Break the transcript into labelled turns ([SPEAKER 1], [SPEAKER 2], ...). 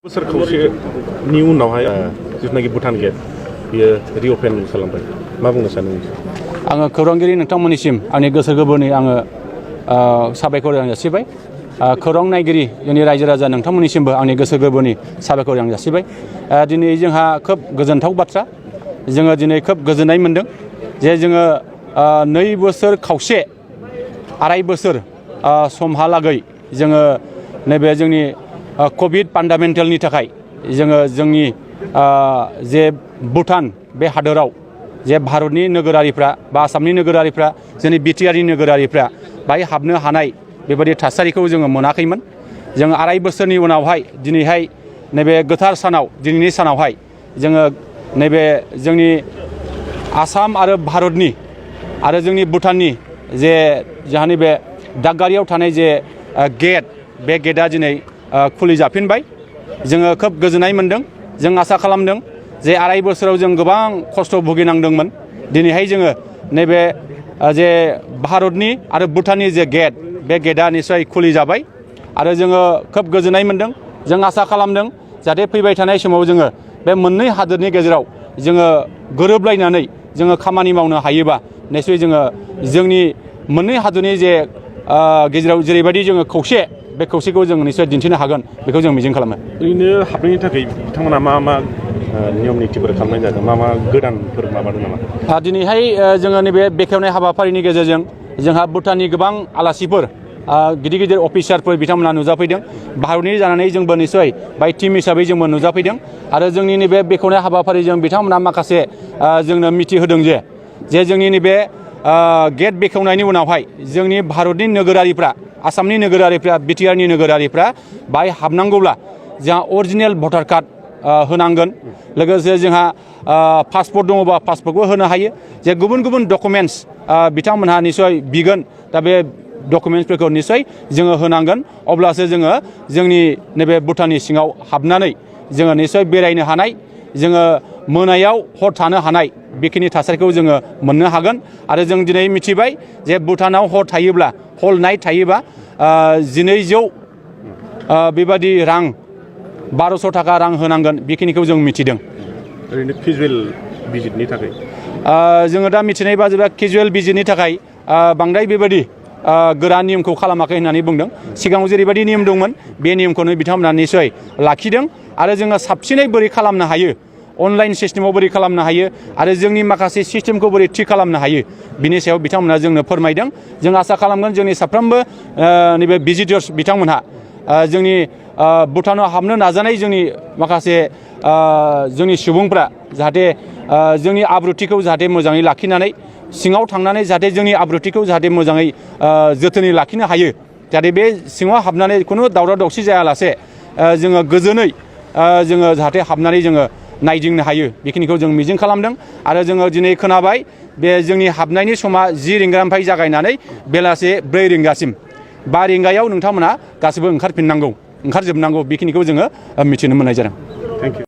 [SPEAKER 1] बोसोर खावसेनि उनावहाय जिथुनाखि भुटान गेट बियो रिअपेन खालामबाय मा बुंनो सानो
[SPEAKER 2] आङो खौरांगिरि नोंथांमोननिसिम आंनि गोसो गोरबोनि आङो साबायखर जासिबाय खौरां नायगिरि जोंनि रायजो राजा नोंथांमोननिसिमबो आंनि गोसो गोरबोनि साबायखर जासिबाय दिनै जोंहा खोब गोजोनथाव बाथ्रा जोङो दिनै खोब गोजोननाय मोनदों जे जोङो 2 बोसोर खावसे आराय बोसोर समहालागै जोङो नैबे जोंनि कभिड पान्डामेन्टेलनि थाखाय जोङो जोंनि जे भुटान बे हादोराव जे भारतनि नोगोरारिफ्रा बा आसामनि नोगोरारिफ्रा जोंनि बिटिआरनि नोगोरारिफ्रा बाहाय हाबनो हानाय बेबायदि थासारिखौ जोङो मोनाखैमोन जों आराय बोसोरनि उनावहाय दिनैहाय नैबे गोथार सानाव दिनैनि सानावहाय जोङो नैबे जोंनि आसाम आरो भारतनि आरो जोंनि भुटाननि जे जोंहानि बे दागगारियाव थानाय जे गेट बे गेटआ दिनै खुलि जाफिनबाय जोङो खोब गोजोननाय मोनदों जों आसा खालामदों जे आराय बोसोराव जों गोबां खस्थ' भुगिनांदोंमोन दिनैहाय जोङो नैबे जे भारतनि आरो भुटाननि जे गेट बे गेटआ निस्सय खुलि जाबाय आरो जोङो खोब गोजोननाय मोनदों जों आसा खालामदों जाहाथे फैबाय थानाय समाव जोङो बे मोननै हादोरनि गेजेराव जोङो गोरोबलायनानै जोङो खामानि मावनो हायोबा निस्सय जोङो जोंनि मोननै हादोरनि जे गेजेराव जेरैबायदि जोङो खौसे बे खौसेखौ जों निश्चय दिन्थिनो हागोन बेखौ जों मिजिं खालामो
[SPEAKER 1] ओरैनो हाबनायनि थाखाय बिथांमोना मा नियम नितिफोर खालामनाय जादों मा गोदानफोर माबादों नामा
[SPEAKER 2] दिनैहाय जोङो नैबे बेखेवनाय हाबाफारिनि गेजेरजों जोंहा भुटाननि गोबां आलासिफोर गिदिर गिदिर अफिसारफोर बिथांमोना नुजाफैदों भारतनि जानानै जोंबो निश्चय बाय टीम हिसाबै जोंबो नुजाफैदों आरो जोंनि नैबे बेखेवनाय हाबाफारिजों बिथांमोना माखासे जोंनो मिथिहोदों जे जोंनि नैबे गेट बेखेवनायनि उनावहाय जोंनि भारतनि नोगोरारिफ्रा आसामनि नोगोरारिफ्रा बिटिआरनि नोगोरारिफ्रा बाहाय हाबनांगौब्ला जोंहा अरिजिनेल भटार कार्ड होनांगोन लोगोसे जोंहा पासपर्ट दङबा पासपर्टबो होनो हायो जे गुबुन गुबुन डकुमेन्ट्स बिथांमोनहा निश्चय बिगोन दा बे डकुमेन्ट्सफोरखौ निश्चय जोङो होनांगोन अब्लासो जोङो जोंनि नैबे भुटाननि सिङाव हाबनानै जोङो निश्चय बेरायनो हानाय जोङो मोनायाव हर थानो हानाय बेखिनि थासारिखौ जोङो मोननो हागोन आरो जों दिनै मिथिबाय जे भुटानाव हर थायोब्ला हल नाइट थायोबा 1200 बेबादि रां 1200 थाखा रां होनांगोन बेखिनिखौ जों मिथिदों
[SPEAKER 1] ओरैनो केजुवेल भिजिटनि थाखाय
[SPEAKER 2] जोङो दा मिथिनाय बादिब्ला केजुवेल भिजिटनि थाखाय बांद्राय बेबायदि गोरा नियमखौ खालामाखै होननानै बुंदों सिगाङाव जेरैबायदि नियम दंमोन बे नियमखौनो बिथांमोना निश्चय लाखिदों आरो जोङो साबसिनै बोरै खालामनो हायो अनलाइन सिस्टेमाव बोरै खालामनो हायो आरो जोंनि माखासे सिस्टेमखौ बोरै थि खालामनो हायो बिनि सायाव बिथांमोना जोंनो फोरमायदों जों आसा खालामगोन जोंनि साफ्रोमबो नैबे भिजिटर्स बिथांमोनहा जोंनि भुटानाव हाबनो नाजानाय जोंनि माखासे जोंनि सुबुंफ्रा जाहाथे जोंनि आब्रुथिखौ जाहाथे मोजाङै लाखिनानै सिङाव थांनानै जाहाथे जोंनि आब्रुथिखौ जाहाथे मोजाङै जोथोनै लाखिनो हायो जाहाथे बे सिङाव हाबनानै खुनु दावराव दावसि जायालासे जोङो गोजोनै जोङो जाहाथे हाबनानै जोङो नायदिंनो हायो बेखिनिखौ जों मिजिं खालामदों आरो जोङो दिनै खोनाबाय बे जोंनि हाबनायनि समा 10 रिंगानिफ्राय जागायनानै बेलासे 4 रिंगासिम 5 रिंगायाव नोंथांमोना गासिबो ओंखारजोबनांगौ बेखिनिखौ जोङो मिथिनो मोननाय जादों